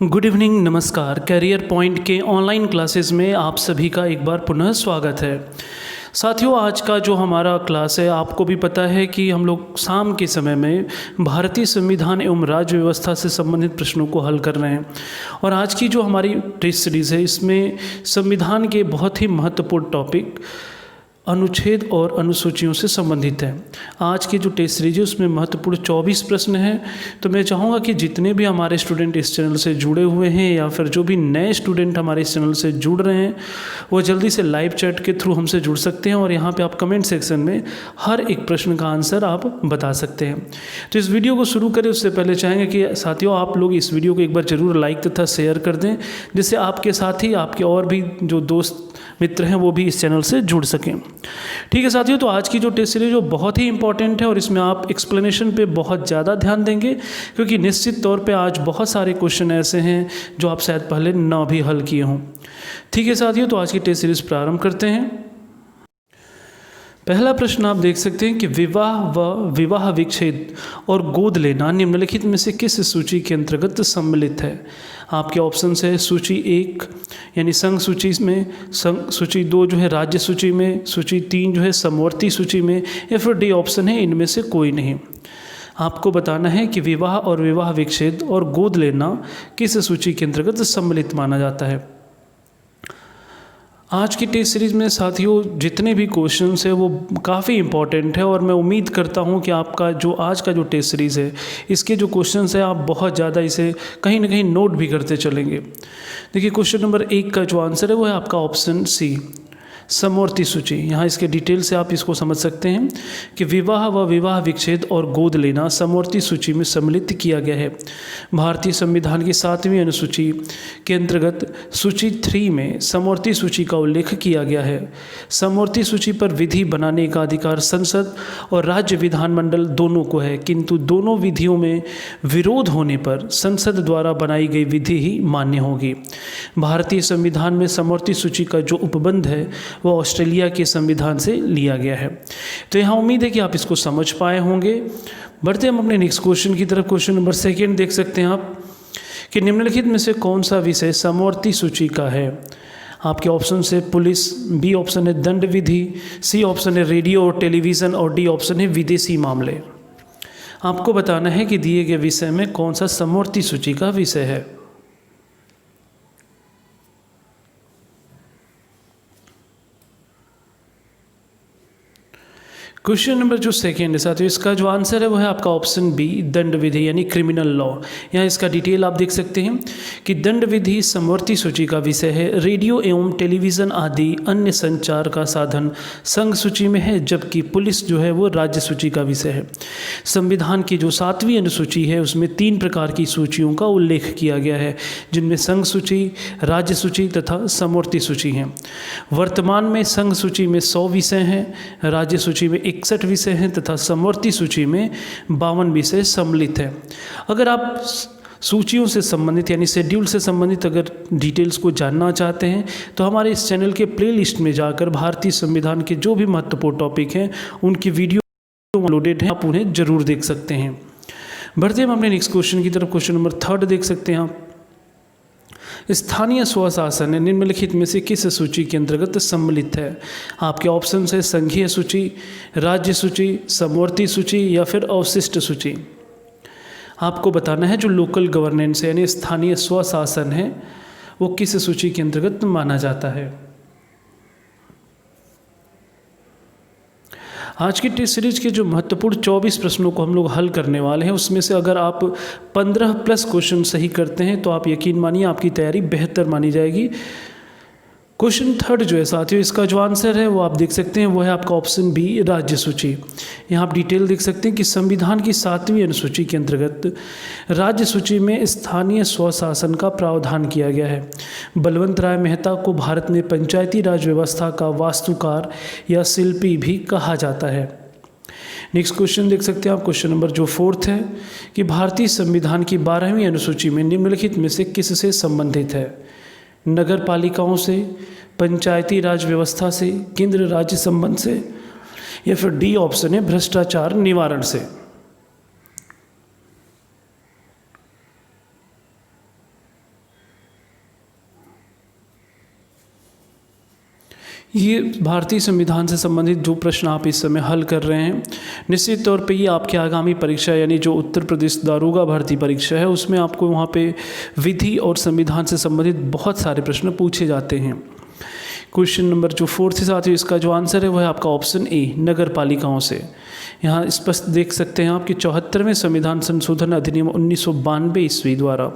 Good evening, नमस्कार। Career point के online classes में आप सभी का एक बार पुनः स्वागत है। साथियों, आज का जो हमारा क्लास है, आपको भी पता है कि हम लोग शाम के समय में भारतीय संविधान एवं राज्य व्यवस्था से संबंधित प्रश्नों को हल कर रहे हैं। और आज की जो हमारी टेस्ट सीरीज़ है, इसमें संविधान के बहुत ही महत्वपूर्ण टॉपिक अनुच्छेद और अनुसूचियों से संबंधित है। आज की जो टेस्ट सीरीज है उसमें महत्वपूर्ण 24 प्रश्न हैं। तो मैं चाहूँगा कि जितने भी हमारे स्टूडेंट इस चैनल से जुड़े हुए हैं या फिर जो भी नए स्टूडेंट हमारे इस चैनल से जुड़ रहे हैं, वो जल्दी से लाइव चैट के थ्रू हमसे जुड़ सकते हैं और यहाँ पे आप कमेंट सेक्शन में हर एक प्रश्न का आंसर आप बता सकते हैं। तो इस वीडियो को शुरू करें उससे पहले चाहेंगे कि साथियों आप लोग इस वीडियो को एक बार ज़रूर लाइक तथा शेयर कर दें, जिससे आपके साथ ही आपके और भी जो दोस्त मित्र हैं वो भी इस चैनल से जुड़ सकें। ठीक है साथियों, तो आज की जो टेस्ट सीरीज जो बहुत ही इंपॉर्टेंट है और इसमें आप एक्सप्लेनेशन पे बहुत ज़्यादा ध्यान देंगे, क्योंकि निश्चित तौर पे आज बहुत सारे क्वेश्चन ऐसे हैं जो आप शायद पहले ना भी हल किए हों। ठीक है साथियों, तो आज की टेस्ट सीरीज प्रारंभ करते हैं। पहला प्रश्न आप देख सकते हैं कि विवाह व विवाह विच्छेद और गोद लेना निम्नलिखित में से किस सूची के अंतर्गत सम्मिलित है। आपके ऑप्शन है सूची 1 यानी संघ सूची में, सूची 2 जो है राज्य सूची में, सूची 3 जो है समवर्ती सूची में, या फिर डी ऑप्शन है इनमें से कोई नहीं। आपको बताना है कि विवाह और विवाह विच्छेद और गोद लेना किस सूची के अंतर्गत सम्मिलित माना जाता है। आज की टेस्ट सीरीज़ में साथियों जितने भी क्वेश्चंस हैं वो काफ़ी इंपॉर्टेंट है और मैं उम्मीद करता हूं कि आपका जो आज का जो टेस्ट सीरीज़ है, इसके जो क्वेश्चंस हैं आप बहुत ज़्यादा इसे कहीं ना कहीं नोट भी करते चलेंगे। देखिए, क्वेश्चन नंबर 1 का जो आंसर है वो है आपका ऑप्शन सी, समवर्ती सूची। यहाँ इसके डिटेल से आप इसको समझ सकते हैं कि विवाह व विवाह विच्छेद और गोद लेना समवर्ती सूची में सम्मिलित किया गया है। भारतीय संविधान की 7वीं अनुसूची के अंतर्गत सूची 3 में समवर्ती सूची का उल्लेख किया गया है। समवर्ती सूची पर विधि बनाने का अधिकार संसद और राज्य विधानमंडल दोनों को है, किंतु दोनों विधियों में विरोध होने पर संसद द्वारा बनाई गई विधि ही मान्य होगी। भारतीय संविधान में समवर्ती सूची का जो उपबंध है वो ऑस्ट्रेलिया के संविधान से लिया गया है। तो यहाँ उम्मीद है कि आप इसको समझ पाए होंगे। बढ़ते हम अपने नेक्स्ट क्वेश्चन की तरफ। क्वेश्चन नंबर 2 देख सकते हैं आप कि निम्नलिखित में से कौन सा विषय समवर्ती सूची का है। आपके ऑप्शन है पुलिस, बी ऑप्शन है दंड विधि, सी ऑप्शन है रेडियो और टेलीविज़न, और डी ऑप्शन है विदेशी मामले। आपको बताना है कि दिए गए विषय में कौन सा समवर्ती सूची का विषय है। क्वेश्चन नंबर जो 2 है साथियों, इसका जो आंसर है वो है आपका ऑप्शन बी, दंड विधि यानी क्रिमिनल लॉ। यहाँ इसका डिटेल आप देख सकते हैं कि दंड विधि समवर्ती सूची का विषय है। रेडियो एवं टेलीविज़न आदि अन्य संचार का साधन संघ सूची में है, जबकि पुलिस जो है वो राज्य सूची का विषय है। संविधान की जो 7वीं अनुसूची है उसमें 3 प्रकार की सूचियों का उल्लेख किया गया है, जिनमें संघ सूची, राज्य सूची तथा समवर्ती सूची हैं। वर्तमान में संघ सूची में 100 विषय हैं, राज्य सूची में 61 विषय हैं तथा समवर्ती सूची में 52 विषय सम्मिलित हैं। अगर आप सूचियों से संबंधित यानी शेड्यूल से संबंधित अगर डिटेल्स को जानना चाहते हैं तो हमारे इस चैनल के प्लेलिस्ट में जाकर भारतीय संविधान के जो भी महत्वपूर्ण टॉपिक हैं उनकी वीडियो अपलोडेड हैं, आप उन्हें जरूर देख सकते हैं। बढ़ते हम अपने नेक्स्ट क्वेश्चन की तरफ। क्वेश्चन नंबर 3 देख सकते हैं आप। स्थानीय स्वशासन निम्नलिखित में से किस सूची के अंतर्गत सम्मिलित है। आपके ऑप्शन है संघीय सूची, राज्य सूची, समवर्ती सूची या फिर अवशिष्ट सूची। आपको बताना है जो लोकल गवर्नेंस है यानी स्थानीय स्वशासन है वो किस सूची के अंतर्गत माना जाता है। आज की टेस्ट सीरीज के जो महत्वपूर्ण 24 प्रश्नों को हम लोग हल करने वाले हैं, उसमें से अगर आप 15+ क्वेश्चन सही करते हैं तो आप यकीन मानिए आपकी तैयारी बेहतर मानी जाएगी। क्वेश्चन 3 जो है साथियों, इसका जो आंसर है वो आप देख सकते हैं, वो है आपका ऑप्शन बी, राज्य सूची। यहाँ आप डिटेल देख सकते हैं कि संविधान की 7वीं अनुसूची के अंतर्गत राज्य सूची में स्थानीय स्वशासन का प्रावधान किया गया है। बलवंत राय मेहता को भारत में पंचायती राज व्यवस्था का वास्तुकार या शिल्पी भी कहा जाता है। नेक्स्ट क्वेश्चन देख सकते हैं आप। क्वेश्चन नंबर जो 4 है कि भारतीय संविधान की 12वीं अनुसूची में निम्नलिखित में से किससे संबंधित है। नगर पालिकाओं से, पंचायती राज व्यवस्था से, केंद्र राज्य संबंध से, या फिर डी ऑप्शन है भ्रष्टाचार निवारण से। ये भारतीय संविधान से संबंधित जो प्रश्न आप इस समय हल कर रहे हैं, निश्चित तौर पे ये आपकी आगामी परीक्षा यानी जो उत्तर प्रदेश दारोगा भर्ती परीक्षा है उसमें आपको वहाँ पे विधि और संविधान से संबंधित बहुत सारे प्रश्न पूछे जाते हैं। क्वेश्चन नंबर जो 4 से साथ ही इसका जो आंसर है वह है आपका ऑप्शन ए, नगर पालिकाओं से। यहाँ स्पष्ट देख सकते हैं आप कि 74वें संविधान संशोधन अधिनियम 1992 ईस्वी द्वारा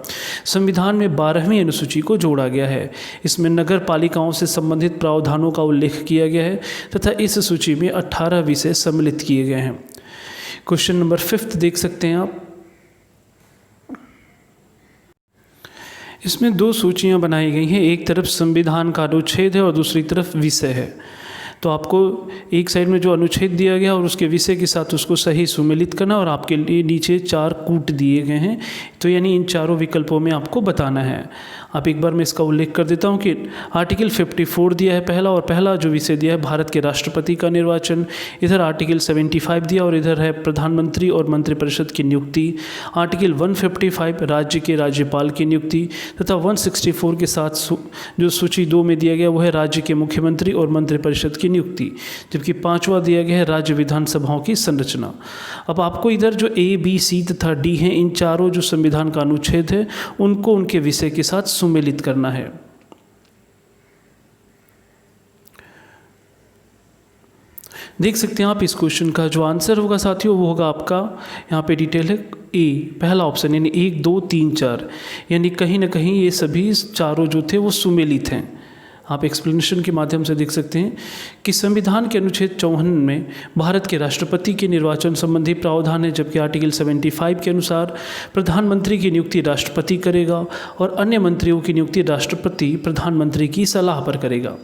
संविधान में 12वीं अनुसूची को जोड़ा गया है। इसमें नगर पालिकाओं से संबंधित प्रावधानों का उल्लेख किया गया है तथा इस सूची में 18 विषय सम्मिलित किए गए हैं। क्वेश्चन नंबर 5 देख सकते हैं आप, इसमें 2 सूचियां बनाई गई हैं, एक तरफ संविधान का अनुच्छेद है और दूसरी तरफ विषय है। तो आपको एक साइड में जो अनुच्छेद दिया गया और उसके विषय के साथ उसको सही सुमेलित करना और आपके लिए नीचे 4 कूट दिए गए हैं, तो यानी इन चारों विकल्पों में आपको बताना है। आप एक बार मैं इसका उल्लेख कर देता हूँ कि आर्टिकल 54 दिया है पहला, और पहला जो विषय दिया है भारत के राष्ट्रपति का निर्वाचन, इधर आर्टिकल 75 दिया और इधर है प्रधानमंत्री और मंत्रिपरिषद की नियुक्ति। आर्टिकल 155 राज्य के राज्यपाल की नियुक्ति तथा 164 के साथ जो सूची 2 में दिया गया वो है राज्य के मुख्यमंत्री और मंत्रिपरिषद की नियुक्ति, जबकि 5वां दिया गया है राज्य विधानसभाओं की संरचना। अब आपको इधर जो ए, बी, सी तथा डी हैं, इन चारों जो संविधान का अनुच्छेद है उनको उनके विषय के साथ सुमेलित करना है। देख सकते हैं आप इस क्वेश्चन का जो आंसर होगा साथियों वो होगा आपका, यहाँ पे डिटेल है ए, पहला ऑप्शन यानी 1, 2, 3, 4, यानी कहीं ना कहीं ये सभी चारों जो थे वो सुमेलित हैं। आप एक्सप्लेनेशन के माध्यम से देख सकते हैं कि संविधान के अनुच्छेद 54 में भारत के राष्ट्रपति के निर्वाचन संबंधी प्रावधान है, जबकि आर्टिकल 75 के अनुसार प्रधानमंत्री की नियुक्ति राष्ट्रपति करेगा और अन्य मंत्रियों की नियुक्ति राष्ट्रपति प्रधानमंत्री की सलाह पर करेगा।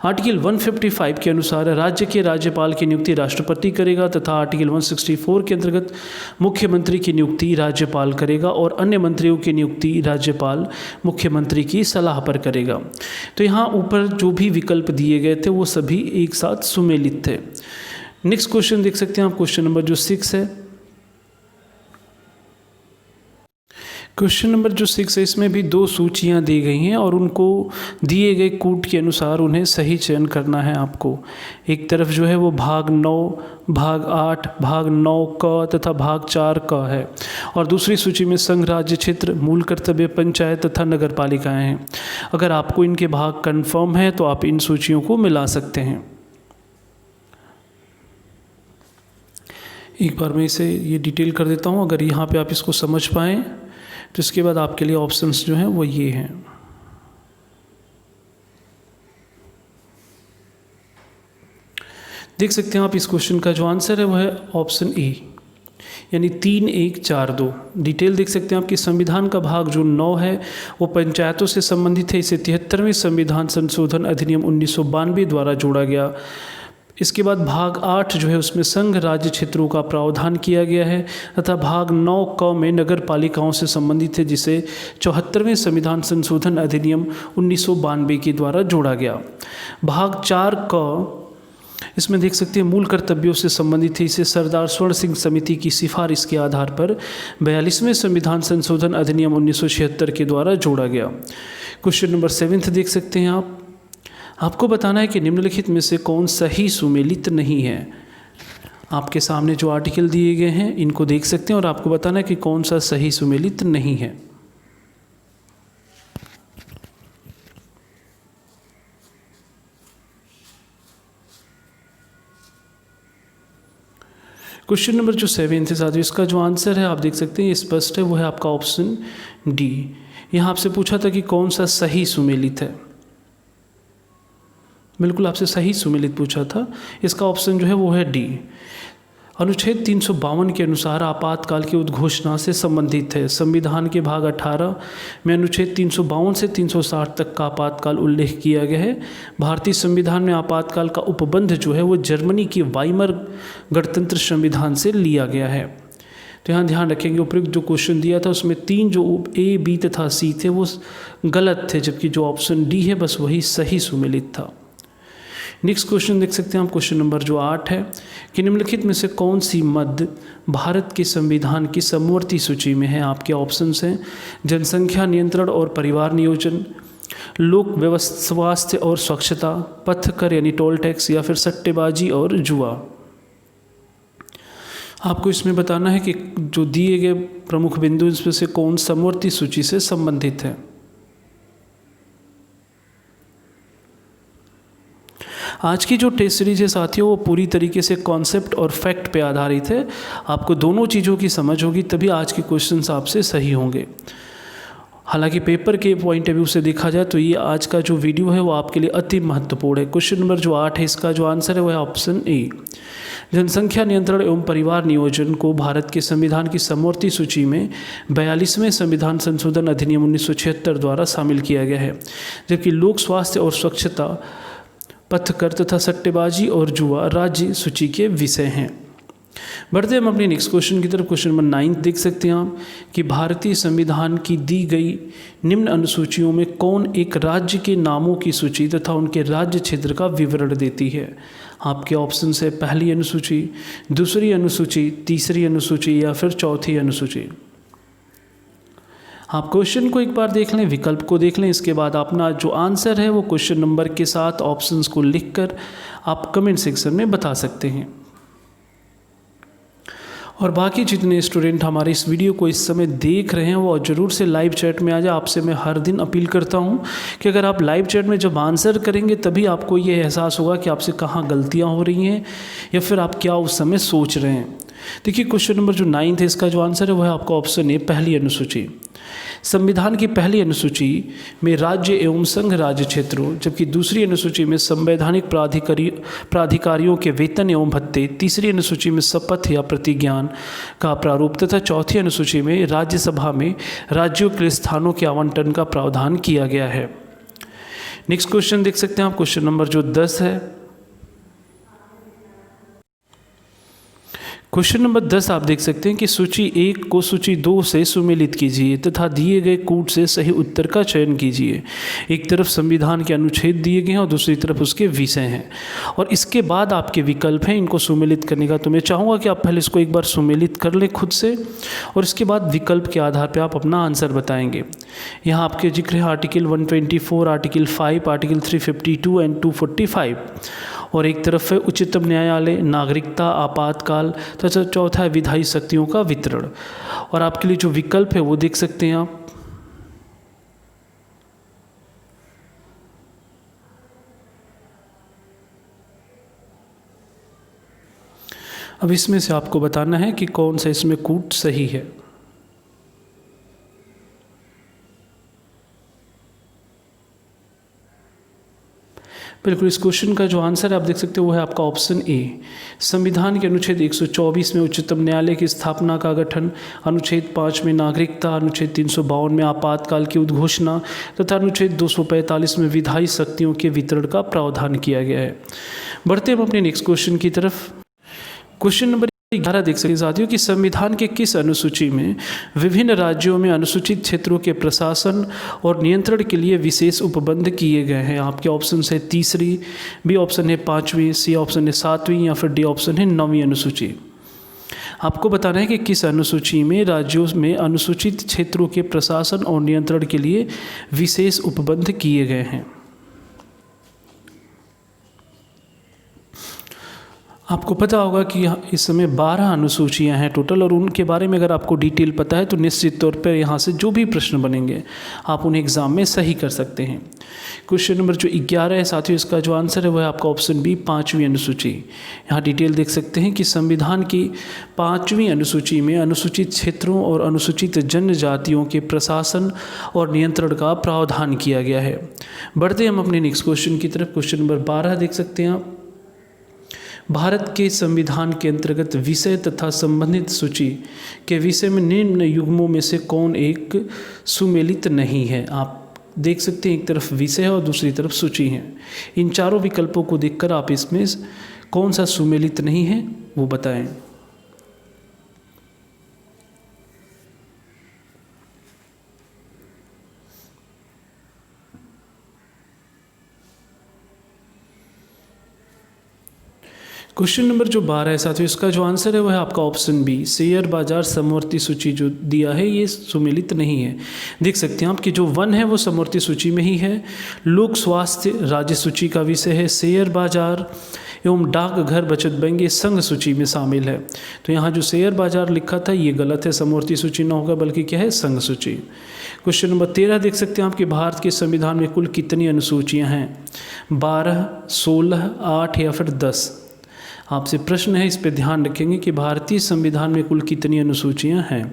आर्टिकल 155 के अनुसार राज्य के राज्यपाल की नियुक्ति राष्ट्रपति करेगा तथा आर्टिकल 164 के अंतर्गत मुख्यमंत्री की नियुक्ति राज्यपाल करेगा और अन्य मंत्रियों की नियुक्ति राज्यपाल मुख्यमंत्री की सलाह पर करेगा। तो यहाँ ऊपर जो भी विकल्प दिए गए थे वो सभी एक साथ सुमेलित थे। नेक्स्ट क्वेश्चन देख सकते हैं आप, क्वेश्चन नंबर जो 6 है। क्वेश्चन नंबर जो 6 है इसमें भी 2 सूचियां दी गई हैं और उनको दिए गए कूट के अनुसार उन्हें सही चयन करना है आपको। एक तरफ जो है वो भाग 9, भाग 8, भाग 9 क तथा भाग 4 क है और दूसरी सूची में संघ, राज्य, क्षेत्र, मूल कर्तव्य, पंचायत तथा नगर पालिकाएँ हैं। अगर आपको इनके भाग कन्फर्म है तो आप इन सूचियों को मिला सकते हैं। एक बार मैं इसे ये डिटेल कर देता हूँ, अगर यहाँ पे आप इसको समझ पाएँ तो इसके बाद आपके लिए ऑप्शंस जो हैं वो ये हैं। देख सकते हैं आप इस क्वेश्चन का जो आंसर है वो है ऑप्शन ए, यानी 3, 1, 4, 2। डिटेल देख सकते हैं आप कि संविधान का भाग जो 9 है वो पंचायतों से संबंधित है। इसे 73वें संविधान संशोधन अधिनियम 1992 द्वारा जोड़ा गया। इसके बाद भाग 8 जो है उसमें संघ, राज्य, क्षेत्रों का प्रावधान किया गया है तथा भाग 9 क में नगर पालिकाओं से संबंधित है, जिसे 74वें संविधान संशोधन अधिनियम 1992 के द्वारा जोड़ा गया। भाग 4 क इसमें देख सकते हैं मूल कर्तव्यों से संबंधित है। इसे सरदार स्वर्ण सिंह समिति की सिफारिश के आधार पर 42वें संविधान संशोधन अधिनियम 1976 के द्वारा जोड़ा गया। क्वेश्चन नंबर 7 देख सकते हैं आप, आपको बताना है कि निम्नलिखित में से कौन सही सुमेलित नहीं है। आपके सामने जो आर्टिकल दिए गए हैं इनको देख सकते हैं और आपको बताना है कि कौन सा सही सुमेलित नहीं है। क्वेश्चन नंबर जो 7 है साथियों, इसका जो आंसर है आप देख सकते हैं ये स्पष्ट है, वो है आपका ऑप्शन डी। यहाँ आपसे पूछा था कि कौन सा सही सुमेलित है, बिल्कुल आपसे सही सुमेलित पूछा था। इसका ऑप्शन जो है वो है डी। अनुच्छेद 352 के अनुसार आपातकाल की उद्घोषणा से संबंधित है। संविधान के भाग 18 में अनुच्छेद 352 से 360 तक का आपातकाल उल्लेख किया गया है। भारतीय संविधान में आपातकाल का उपबंध जो है वो जर्मनी की वाइमर गणतंत्र संविधान से लिया गया है। तो यहाँ ध्यान रखेंगे उपयुक्त जो क्वेश्चन दिया था उसमें 3 जो ए, बी तथा सी थे वो गलत थे, जबकि जो ऑप्शन डी है बस वही सही सुमेलित था। नेक्स्ट क्वेश्चन देख सकते हैं आप, क्वेश्चन नंबर जो 8 है कि निम्नलिखित में से कौन सी मद भारत के संविधान की समवर्ती सूची में है। आपके ऑप्शंस हैं जनसंख्या नियंत्रण और परिवार नियोजन, लोक व्यवस्था, स्वास्थ्य और स्वच्छता, पथकर यानी टोल टैक्स, या फिर सट्टेबाजी और जुआ। आपको इसमें बताना है कि जो दिए गए प्रमुख बिंदु इसमें से कौन समवर्ती सूची से संबंधित है। आज की जो टेस्ट सीरीज है साथियों, वो पूरी तरीके से कॉन्सेप्ट और फैक्ट पे आधारित है। आपको दोनों चीज़ों की समझ होगी तभी आज के क्वेश्चंस आपसे सही होंगे। हालांकि पेपर के पॉइंट ऑफ व्यू से देखा जाए तो ये आज का जो वीडियो है वो आपके लिए अति महत्वपूर्ण है। क्वेश्चन नंबर जो 8 है, इसका जो आंसर है वो है ऑप्शन ए। जनसंख्या नियंत्रण एवं परिवार नियोजन को भारत के संविधान की समवर्ती सूची में 42वें संविधान संशोधन अधिनियम 1976 द्वारा शामिल किया गया है, जबकि लोक स्वास्थ्य और स्वच्छता, पथकर तथा सट्टेबाजी और जुआ राज्य सूची के विषय हैं। बढ़ते हम अपने नेक्स्ट क्वेश्चन की तरफ। क्वेश्चन नंबर 9 देख सकते हैं आप कि भारतीय संविधान की दी गई निम्न अनुसूचियों में कौन एक राज्य के नामों की सूची तथा उनके राज्य क्षेत्र का विवरण देती है। आपके ऑप्शन है पहली अनुसूची, दूसरी अनुसूची, तीसरी अनुसूची या फिर चौथी अनुसूची। आप क्वेश्चन को एक बार देख लें, विकल्प को देख लें, इसके बाद अपना जो आंसर है वो क्वेश्चन नंबर के साथ ऑप्शंस को लिखकर आप कमेंट सेक्शन में बता सकते हैं। और बाकी जितने स्टूडेंट हमारे इस वीडियो को इस समय देख रहे हैं वो ज़रूर से लाइव चैट में आ जाए। आपसे मैं हर दिन अपील करता हूँ कि अगर आप लाइव चैट में जब आंसर करेंगे तभी आपको ये एहसास होगा कि आपसे कहाँ गलतियाँ हो रही हैं या फिर आप क्या उस समय सोच रहे हैं। देखिए क्वेश्चन नंबर जो 9 है, इसका जो आंसर है वो है आपका ऑप्शन ए, पहली अनुसूची। संविधान की पहली अनुसूची में राज्य एवं संघ राज्य क्षेत्रों, जबकि दूसरी अनुसूची में संवैधानिक प्राधिकारियों के वेतन एवं भत्ते, तीसरी अनुसूची में शपथ या प्रतिज्ञान का प्रारूप तथा चौथी अनुसूची में राज्यसभा में राज्यों के स्थानों के आवंटन का प्रावधान किया गया है। नेक्स्ट क्वेश्चन देख सकते हैं आप, क्वेश्चन नंबर जो 10 है। क्वेश्चन नंबर 10 आप देख सकते हैं कि सूची 1 को सूची 2 से सुमेलित कीजिए तथा दिए गए कूट से सही उत्तर का चयन कीजिए। एक तरफ संविधान के अनुच्छेद दिए गए हैं और दूसरी तरफ उसके विषय हैं, और इसके बाद आपके विकल्प हैं इनको सुमेलित करने का। तो मैं चाहूँगा कि आप पहले इसको एक बार सुमेलित कर लें खुद से, और इसके बाद विकल्प के आधार पर आप अपना आंसर बताएंगे। यहाँ आपके जिक्र है आर्टिकल 124, आर्टिकल 5, आर्टिकल 352 एंड 245, और एक तरफ है उच्चतम न्यायालय, नागरिकता, आपातकाल तथा चौथा है विधायी शक्तियों का वितरण। और आपके लिए जो विकल्प है वो देख सकते हैं आप। अब इसमें से आपको बताना है कि कौन सा इसमें कूट सही है। बिल्कुल, इस क्वेश्चन का जो आंसर है आप देख सकते हो वो है आपका ऑप्शन ए। संविधान के अनुच्छेद 124 में उच्चतम न्यायालय की स्थापना का गठन, अनुच्छेद 5 में नागरिकता, अनुच्छेद 352 में आपातकाल की उद्घोषणा तथा अनुच्छेद 245 में विधायी शक्तियों के वितरण का प्रावधान किया गया है। बढ़ते हम अपने नेक्स्ट क्वेश्चन की तरफ। क्वेश्चन नंबर 11 देख सकते हैं साथियों कि संविधान के किस अनुसूची में विभिन्न राज्यों में अनुसूचित क्षेत्रों के प्रशासन और नियंत्रण के लिए विशेष उपबंध किए गए हैं। आपके ऑप्शन है तीसरी, बी ऑप्शन है 5वीं, सी ऑप्शन है 7वीं या फिर डी ऑप्शन है 9वीं अनुसूची। आपको बताना है कि किस अनुसूची में राज्यों में अनुसूचित क्षेत्रों के प्रशासन और नियंत्रण के लिए विशेष उपबंध किए गए हैं। आपको पता होगा कि इस समय 12 अनुसूचियां हैं टोटल, और उनके बारे में अगर आपको डिटेल पता है तो निश्चित तौर पर यहाँ से जो भी प्रश्न बनेंगे आप उन्हें एग्ज़ाम में सही कर सकते हैं। क्वेश्चन नंबर जो 11 है साथियों, इसका जो आंसर है वह है आपका ऑप्शन बी, 5वीं अनुसूची। यहाँ डिटेल देख सकते हैं कि संविधान की 5वीं अनुसूची में अनुसूचित क्षेत्रों और अनुसूचित जनजातियों के प्रशासन और नियंत्रण का प्रावधान किया गया है। बढ़ते हम अपने नेक्स्ट क्वेश्चन की तरफ। क्वेश्चन नंबर 12 देख सकते हैं आप। भारत के संविधान के अंतर्गत विषय तथा संबंधित सूची के विषय में निम्न युग्मों में से कौन एक सुमेलित नहीं है। आप देख सकते हैं एक तरफ विषय है और दूसरी तरफ सूची है। इन चारों विकल्पों को देखकर आप इसमें कौन सा सुमेलित नहीं है वो बताएं। क्वेश्चन नंबर जो 12 है साथियों, इसका जो आंसर है वह है आपका ऑप्शन बी, शेयर बाजार समवर्ती सूची जो दिया है ये सुमेलित नहीं है। देख सकते हैं आप कि जो वन है वो समवर्ती सूची में ही है, लोक स्वास्थ्य राज्य सूची का विषय है, शेयर बाजार एवं डाकघर बचत बैंक ये संघ सूची में शामिल है। तो यहाँ जो शेयर बाजार लिखा था ये गलत है, समवर्ती सूची न होगा बल्कि क्या है, संघ सूची। क्वेश्चन नंबर 13 देख सकते हैं आप कि भारत के संविधान में कुल कितनी अनुसूचियाँ हैं, 12, 16, 8 या फिर 10। आपसे प्रश्न है, इस पर ध्यान रखेंगे कि भारतीय संविधान में कुल कितनी अनुसूचियां हैं।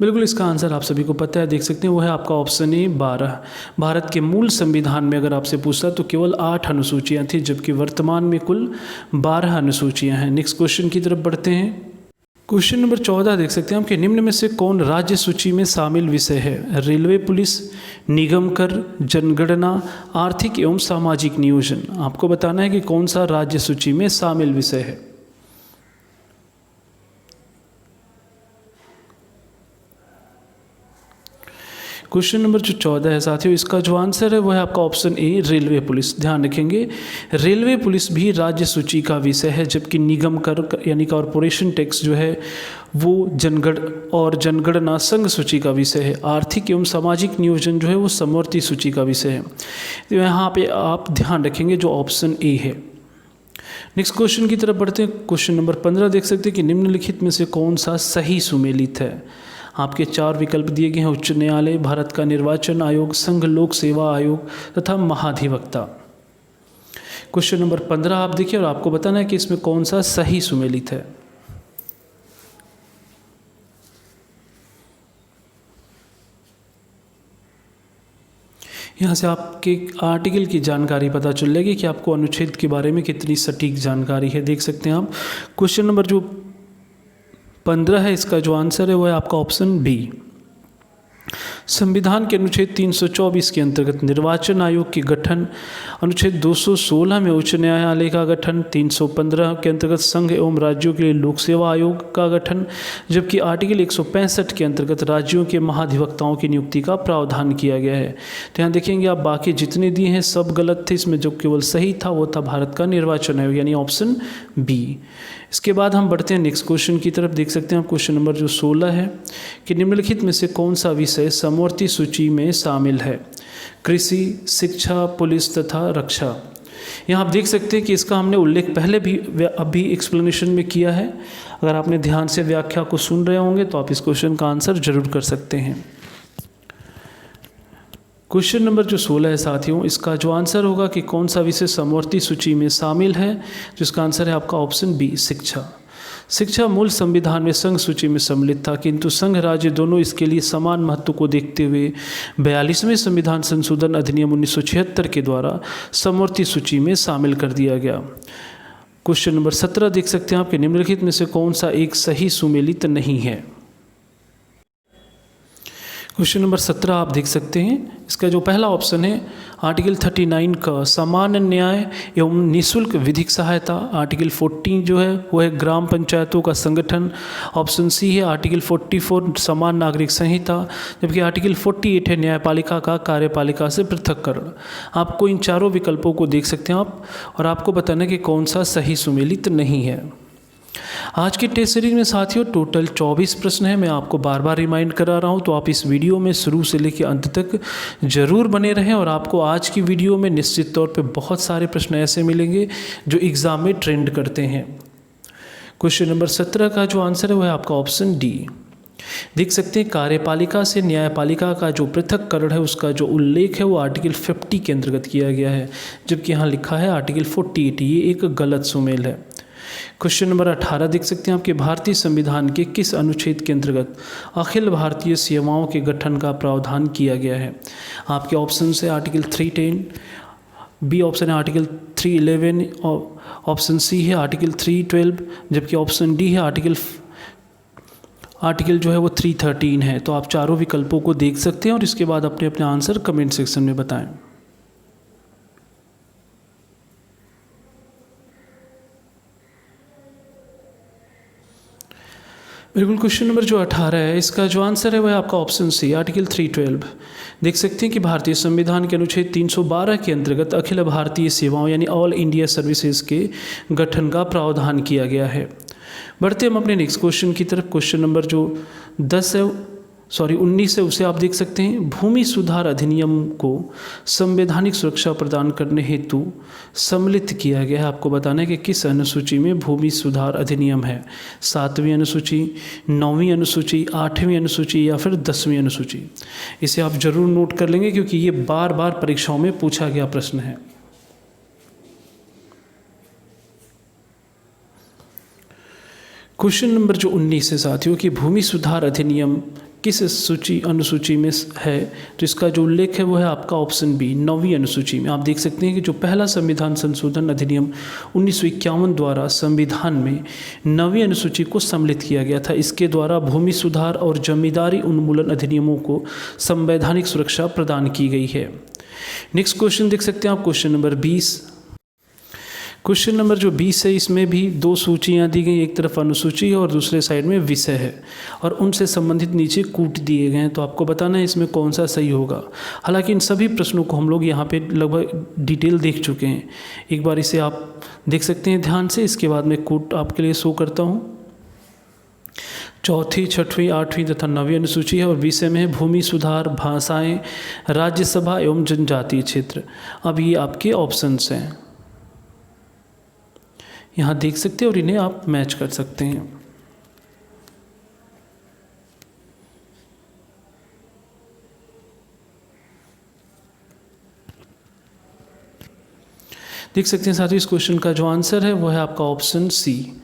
बिल्कुल इसका आंसर आप सभी को पता है, देख सकते हैं वो है आपका ऑप्शन ए 12। भारत के मूल संविधान में अगर आपसे पूछता तो केवल 8 अनुसूचियां थी, जबकि वर्तमान में कुल 12 अनुसूचियां हैं। नेक्स्ट क्वेश्चन की तरफ बढ़ते हैं। क्वेश्चन नंबर 14 देख सकते हैं हम कि निम्न में से कौन राज्य सूची में शामिल विषय है, रेलवे पुलिस, निगम कर, जनगणना, आर्थिक एवं सामाजिक नियोजन। आपको बताना है कि कौन सा राज्य सूची में शामिल विषय है। क्वेश्चन नंबर जो 14 है साथियों, इसका जो आंसर है वो है आपका ऑप्शन ए, रेलवे पुलिस। ध्यान रखेंगे रेलवे पुलिस भी राज्य सूची का विषय है, जबकि निगम कर यानी कॉरपोरेशन टैक्स जो है वो जनगणना संघ सूची का विषय है। आर्थिक एवं सामाजिक नियोजन जो है वो समवर्ती सूची का विषय है। तो यहाँ पे आप ध्यान रखेंगे जो ऑप्शन ए है। नेक्स्ट क्वेश्चन की तरफ बढ़ते हैं। क्वेश्चन नंबर 15 देख सकते हैं कि निम्नलिखित में से कौन सा सही सुमेलित है। आपके 4 विकल्प दिए गए हैं, उच्च न्यायालय, भारत का निर्वाचन आयोग, संघ लोक सेवा आयोग तथा महाधिवक्ता। क्वेश्चन नंबर 15 आप देखिए और आपको बताना है कि इसमें कौन सा सही सुमेलित है। यहाँ से आपके आर्टिकल की जानकारी पता चल जाएगी कि आपको अनुच्छेद के बारे में कितनी सटीक जानकारी है। देख सकते हैं आप क्वेश्चन नंबर जो 15 है, इसका जो आंसर है वो है आपका ऑप्शन बी। संविधान के अनुच्छेद 324 के अंतर्गत निर्वाचन आयोग के गठन, अनुच्छेद 216 में उच्च न्यायालय का गठन, 315 के अंतर्गत संघ एवं राज्यों के लिए लोक सेवा आयोग का गठन, जबकि आर्टिकल 165 के अंतर्गत राज्यों के महाधिवक्ताओं की नियुक्ति का प्रावधान किया गया है। तो यहाँ देखेंगे आप बाकी जितने दिए हैं सब गलत थे, इसमें जो केवल सही था वो था भारत का निर्वाचन आयोग यानी ऑप्शन बी। इसके बाद हम बढ़ते हैं नेक्स्ट क्वेश्चन की तरफ। देख सकते हैं आप क्वेश्चन नंबर जो 16 है कि निम्नलिखित में से कौन सा विषय समवर्ती सूची में शामिल है, कृषि, शिक्षा, पुलिस तथा रक्षा। यहाँ आप देख सकते हैं कि इसका हमने उल्लेख पहले भी अभी एक्सप्लेनेशन में किया है। अगर आपने ध्यान से व्याख्या को सुन रहे होंगे तो आप इस क्वेश्चन का आंसर जरूर कर सकते हैं। क्वेश्चन नंबर जो 16 है साथियों, इसका जो आंसर होगा कि कौन सा विषय समवर्ती सूची में शामिल है, जिसका आंसर है आपका ऑप्शन बी, शिक्षा। शिक्षा मूल संविधान में संघ सूची में सम्मिलित था, किंतु संघ राज्य दोनों इसके लिए समान महत्व को देखते हुए 42वें संविधान संशोधन अधिनियम 1976 के द्वारा समवर्ती सूची में शामिल कर दिया गया। क्वेश्चन नंबर 17 देख सकते हैं आपके निम्नलिखित में से कौन सा एक सही सुमेलित नहीं है। क्वेश्चन नंबर 17 आप देख सकते हैं, इसका जो पहला ऑप्शन है आर्टिकल 39 का सामान्य न्याय एवं निःशुल्क विधिक सहायता, आर्टिकल 14 जो है वो है ग्राम पंचायतों का संगठन, ऑप्शन सी है आर्टिकल 44 समान नागरिक संहिता, जबकि आर्टिकल 48 है न्यायपालिका का कार्यपालिका से पृथक्करण। आपको इन चारों विकल्पों को देख सकते हैं आप और आपको बताना है कि कौन सा सही सुमेलित नहीं है। आज की टेस्ट सीरीज में साथियों टोटल 24 प्रश्न हैं। मैं आपको बार बार रिमाइंड करा रहा हूं, तो आप इस वीडियो में शुरू से लेकर अंत तक जरूर बने रहें और आपको आज की वीडियो में निश्चित तौर पे बहुत सारे प्रश्न ऐसे मिलेंगे जो एग्ज़ाम में ट्रेंड करते हैं। क्वेश्चन नंबर 17 का जो आंसर है वह है आपका ऑप्शन डी। देख सकते हैं कार्यपालिका से न्यायपालिका का जो पृथक्करण है उसका जो उल्लेख है वो आर्टिकल 50 के अंतर्गत किया गया है, जबकि यहाँ लिखा है आर्टिकल 48। ये एक गलत सुमेल है। क्वेश्चन नंबर 18 देख सकते हैं आपके भारतीय संविधान के किस अनुच्छेद के अंतर्गत अखिल भारतीय सेवाओं के गठन का प्रावधान किया गया है। आपके ऑप्शन है आर्टिकल 310, बी ऑप्शन है आर्टिकल 311, ऑप्शन सी है आर्टिकल 312, जबकि ऑप्शन डी है आर्टिकल जो है वो 313 है। तो आप चारों विकल्पों को देख सकते हैं और इसके बाद अपने अपने आंसर कमेंट सेक्शन में बताएं। बिल्कुल, क्वेश्चन नंबर जो 18 है, इसका जो आंसर है वह है आपका ऑप्शन सी, आर्टिकल 312। देख सकते हैं कि भारतीय संविधान के अनुच्छेद 312 के अंतर्गत अखिल भारतीय सेवाओं यानी ऑल इंडिया सर्विसेज के गठन का प्रावधान किया गया है। बढ़ते हम अपने नेक्स्ट क्वेश्चन की तरफ। क्वेश्चन नंबर जो 19 है उसे आप देख सकते हैं। भूमि सुधार अधिनियम को संवैधानिक सुरक्षा प्रदान करने हेतु सम्मिलित किया गया है। आपको बताना है कि किस अनुसूची में भूमि सुधार अधिनियम है। 7वीं अनुसूची, 9वीं अनुसूची, 8वीं अनुसूची या फिर 10वीं अनुसूची। इसे आप जरूर नोट कर लेंगे क्योंकि ये बार बार परीक्षाओं में पूछा गया प्रश्न है। क्वेश्चन नंबर जो 19 है साथियों कि भूमि सुधार अधिनियम किस अनुसूची में है, तो इसका जो उल्लेख है वो है आपका ऑप्शन बी, 9वीं अनुसूची में। आप देख सकते हैं कि जो पहला संविधान संशोधन अधिनियम 1951 द्वारा संविधान में 9वीं अनुसूची को सम्मिलित किया गया था। इसके द्वारा भूमि सुधार और जमींदारी उन्मूलन अधिनियमों को संवैधानिक सुरक्षा प्रदान की गई है। नेक्स्ट क्वेश्चन देख सकते हैं आप, क्वेश्चन नंबर 20। क्वेश्चन नंबर जो 20 है इसमें भी दो सूचियाँ दी गई, एक तरफ अनुसूची है और दूसरे साइड में विषय है और उनसे संबंधित नीचे कूट दिए गए हैं। तो आपको बताना है इसमें कौन सा सही होगा। हालांकि इन सभी प्रश्नों को हम लोग यहाँ पे लगभग डिटेल देख चुके हैं। एक बार इसे आप देख सकते हैं ध्यान से। इसके बाद मैं कूट आपके लिए शो करता हूँ। चौथी, 6वीं, 8वीं तथा 9वीं अनुसूची है और विषय में है भूमि सुधार, भाषाएँ, राज्यसभा एवं जनजातीय क्षेत्र। अब ये आपके ऑप्शंस हैं, यहाँ देख सकते हैं और इन्हें आप मैच कर सकते हैं। देख सकते हैं साथियों इस क्वेश्चन का जो आंसर है वो है आपका ऑप्शन सी।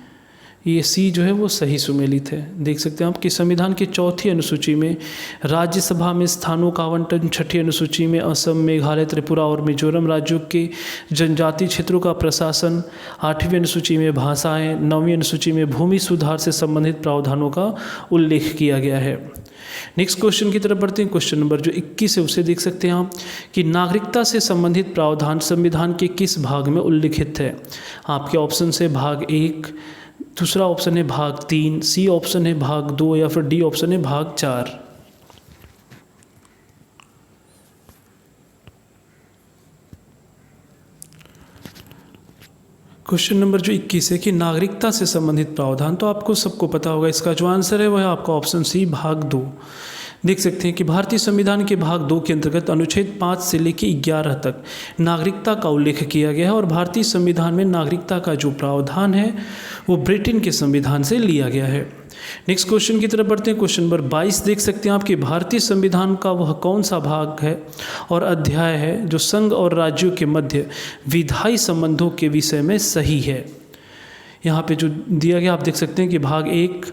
ये सी जो है वो सही सुमेलित है। देख सकते हैं आप कि संविधान की 4थी अनुसूची में राज्यसभा में स्थानों का आवंटन, 6ठी अनुसूची में असम, मेघालय, त्रिपुरा और मिजोरम राज्यों के जनजातीय क्षेत्रों का प्रशासन, 8वीं अनुसूची में भाषाएं, 9वीं अनुसूची में भूमि सुधार से संबंधित प्रावधानों का उल्लेख किया गया है। नेक्स्ट क्वेश्चन की तरफ बढ़ते हैं। क्वेश्चन नंबर जो 21 है उसे देख सकते हैं आप कि नागरिकता से संबंधित प्रावधान संविधान के किस भाग में उल्लिखित है। आपके ऑप्शन से भाग 1, दूसरा ऑप्शन है भाग 3, सी ऑप्शन है भाग 2 या फिर डी ऑप्शन है भाग 4। क्वेश्चन नंबर जो 21 है कि नागरिकता से संबंधित प्रावधान, तो आपको सबको पता होगा इसका जो आंसर है वह है आपका ऑप्शन सी, भाग 2। देख सकते हैं कि भारतीय संविधान के भाग 2 के अंतर्गत अनुच्छेद 5 से लेकर 11 तक नागरिकता का उल्लेख किया गया है और भारतीय संविधान में नागरिकता का जो प्रावधान है वो ब्रिटेन के संविधान से लिया गया है। नेक्स्ट क्वेश्चन की तरफ बढ़ते हैं। क्वेश्चन नंबर 22 देख सकते हैं आप कि भारतीय संविधान का वह कौन सा भाग है और अध्याय है जो संघ और राज्यों के मध्य विधायी संबंधों के विषय में सही है। यहाँ पे जो दिया गया आप देख सकते हैं कि भाग 1,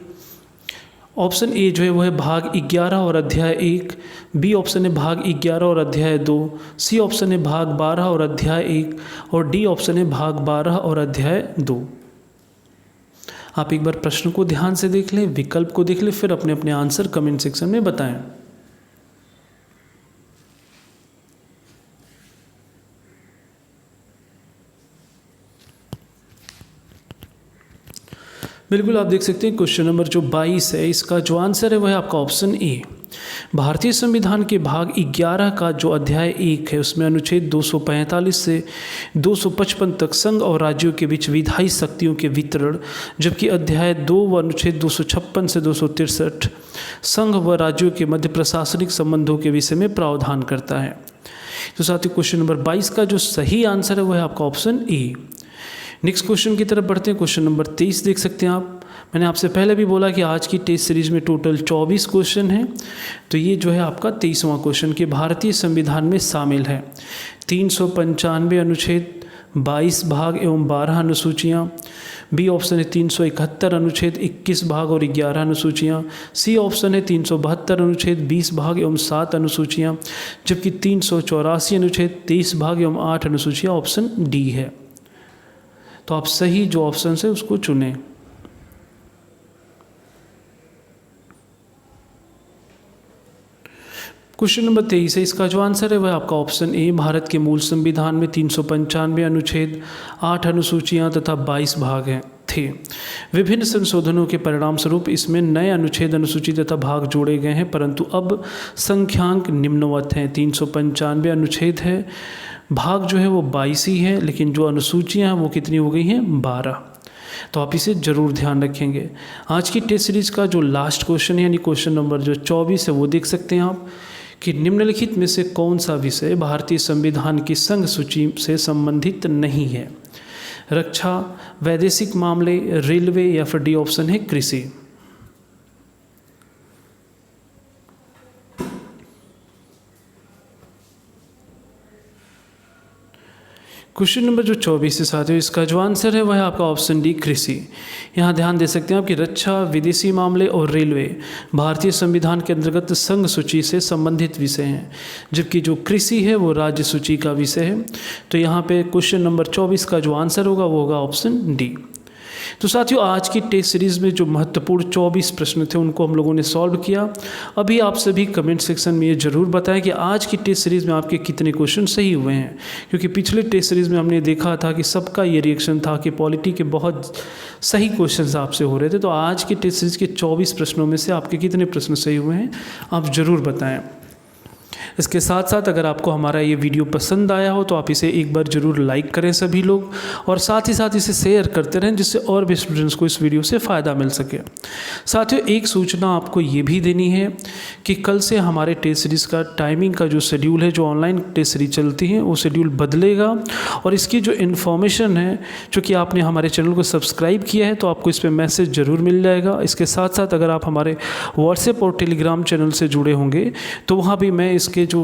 ऑप्शन ए जो है वो है भाग 11 और अध्याय 1, बी ऑप्शन है भाग 11 और अध्याय 2, सी ऑप्शन है भाग 12 और अध्याय 1 और डी ऑप्शन है भाग 12 और अध्याय 2। आप एक बार प्रश्न को ध्यान से देख लें, विकल्प को देख लें, फिर अपने अपने आंसर कमेंट सेक्शन में बताएं। बिल्कुल आप देख सकते हैं क्वेश्चन नंबर जो 22 है इसका जो आंसर है वह है आपका ऑप्शन ए। भारतीय संविधान के भाग 11 का जो अध्याय 1 है उसमें अनुच्छेद 245 से 255 तक संघ और राज्यों के बीच विधायी शक्तियों के वितरण, जबकि अध्याय 2 व अनुच्छेद 256 से 263 संघ व राज्यों के मध्य प्रशासनिक संबंधों के विषय में प्रावधान करता है। तो साथियों क्वेश्चन नंबर 22 का जो सही आंसर है वह है आपका ऑप्शन ए। नेक्स्ट क्वेश्चन की तरफ बढ़ते हैं। क्वेश्चन नंबर 23 देख सकते हैं आप। मैंने आपसे पहले भी बोला कि आज की टेस्ट सीरीज में टोटल 24 क्वेश्चन हैं, तो ये जो है आपका 23वां क्वेश्चन कि भारतीय संविधान में शामिल है 395 अनुच्छेद, 22 भाग एवं 12 अनुसूचियाँ। बी ऑप्शन है 371 अनुच्छेद, 21 भाग और 11 अनुसूचियाँ। सी ऑप्शन है 372 अनुच्छेद, 20 भाग एवं 7 अनुसूचियाँ, जबकि 384 अनुच्छेद, 23 भाग एवं 8 अनुसूचियाँ। ऑप्शन डी है। तो आप सही जो ऑप्शन है उसको चुनें। क्वेश्चन नंबर 23 है, इसका जो आंसर है वह आपका ऑप्शन ए, भारत के मूल संविधान में 395 अनुच्छेद, 8 अनुसूचियाँ तथा 22 भाग हैं थे। विभिन्न संशोधनों के परिणाम स्वरूप इसमें नए अनुच्छेद, अनुसूची तथा भाग जोड़े गए हैं, परंतु अब संख्यांक निम्नवत हैं। 395 अनुच्छेद है, भाग जो है वो 22 ही है, लेकिन जो अनुसूचियाँ हैं वो कितनी हो गई हैं, 12। तो आप इसे ज़रूर ध्यान रखेंगे। आज की टेस्ट सीरीज का जो लास्ट क्वेश्चन है यानी क्वेश्चन नंबर जो 24 है वो देख सकते हैं आप कि निम्नलिखित में से कौन सा विषय भारतीय संविधान की संघ सूची से संबंधित नहीं है। रक्षा, वैदेशिक मामले, रेलवे या फिर डी ऑप्शन है कृषि। क्वेश्चन नंबर जो 24 से साथियों, इसका जो आंसर है वह है आपका ऑप्शन डी कृषि। यहाँ ध्यान दे सकते हैं आप कि रक्षा, विदेशी मामले और रेलवे भारतीय संविधान के अंतर्गत संघ सूची से संबंधित विषय हैं, जबकि जो कृषि है वो राज्य सूची का विषय है। तो यहाँ पे क्वेश्चन नंबर 24 का जो आंसर होगा वो होगा ऑप्शन डी। तो साथियों, आज की टेस्ट सीरीज़ में जो महत्वपूर्ण 24 प्रश्न थे उनको हम लोगों ने सॉल्व किया। अभी आप सभी कमेंट सेक्शन में ये ज़रूर बताएं कि आज की टेस्ट सीरीज़ में आपके कितने क्वेश्चन सही हुए हैं, क्योंकि पिछले टेस्ट सीरीज़ में हमने देखा था कि सबका ये रिएक्शन था कि पॉलिटी के बहुत सही क्वेश्चन आपसे हो रहे थे। तो आज की टेस्ट सीरीज़ के 24 प्रश्नों में से आपके कितने प्रश्न सही हुए हैं आप ज़रूर बताएँ। इसके साथ साथ अगर आपको हमारा ये वीडियो पसंद आया हो तो आप इसे एक बार ज़रूर लाइक करें सभी लोग, और साथ ही साथ इसे शेयर करते रहें जिससे और भी स्टूडेंट्स को इस वीडियो से फ़ायदा मिल सके। साथियों, एक सूचना आपको ये भी देनी है कि कल से हमारे टेस्ट सीरीज़ का टाइमिंग का जो शेड्यूल है, जो ऑनलाइन टेस्ट सीरीज चलती है वो शेड्यूल बदलेगा, और इसकी जो इन्फॉर्मेशन है, चूँकि आपने हमारे चैनल को सब्सक्राइब किया है तो आपको इस पर मैसेज ज़रूर मिल जाएगा। इसके साथ साथ अगर आप हमारे व्हाट्सएप और टेलीग्राम चैनल से जुड़े होंगे तो वहाँ भी मैं इसके जो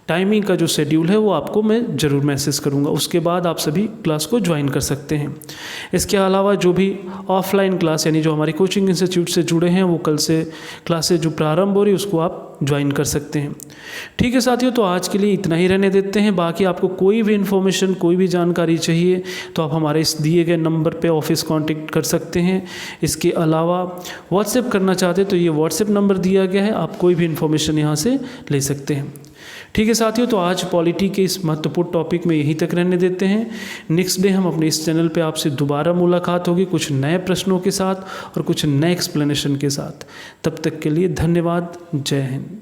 टाइमिंग का जो शेड्यूल है वो आपको मैं ज़रूर मैसेज करूँगा। उसके बाद आप सभी क्लास को ज्वाइन कर सकते हैं। इसके अलावा जो भी ऑफलाइन क्लास यानी जो हमारी कोचिंग इंस्टीट्यूट से जुड़े हैं वो कल से क्लासेस जो प्रारंभ हो रही है उसको आप ज्वाइन कर सकते हैं। ठीक है साथियों, तो आज के लिए इतना ही रहने देते हैं। बाकी आपको कोई भी इन्फॉर्मेशन, कोई भी जानकारी चाहिए तो आप हमारे इस दिए गए नंबर पे ऑफिस कांटेक्ट कर सकते हैं। इसके अलावा व्हाट्सएप करना चाहते तो ये व्हाट्सएप नंबर दिया गया है, आप कोई भी इन्फॉर्मेशन यहाँ से ले सकते हैं। ठीक है साथियों, तो आज पॉलिटी के इस महत्वपूर्ण टॉपिक में यहीं तक रहने देते हैं। नेक्स्ट डे हम अपने इस चैनल पे आपसे दोबारा मुलाकात होगी कुछ नए प्रश्नों के साथ और कुछ नए एक्सप्लेनेशन के साथ। तब तक के लिए धन्यवाद। जय हिंद।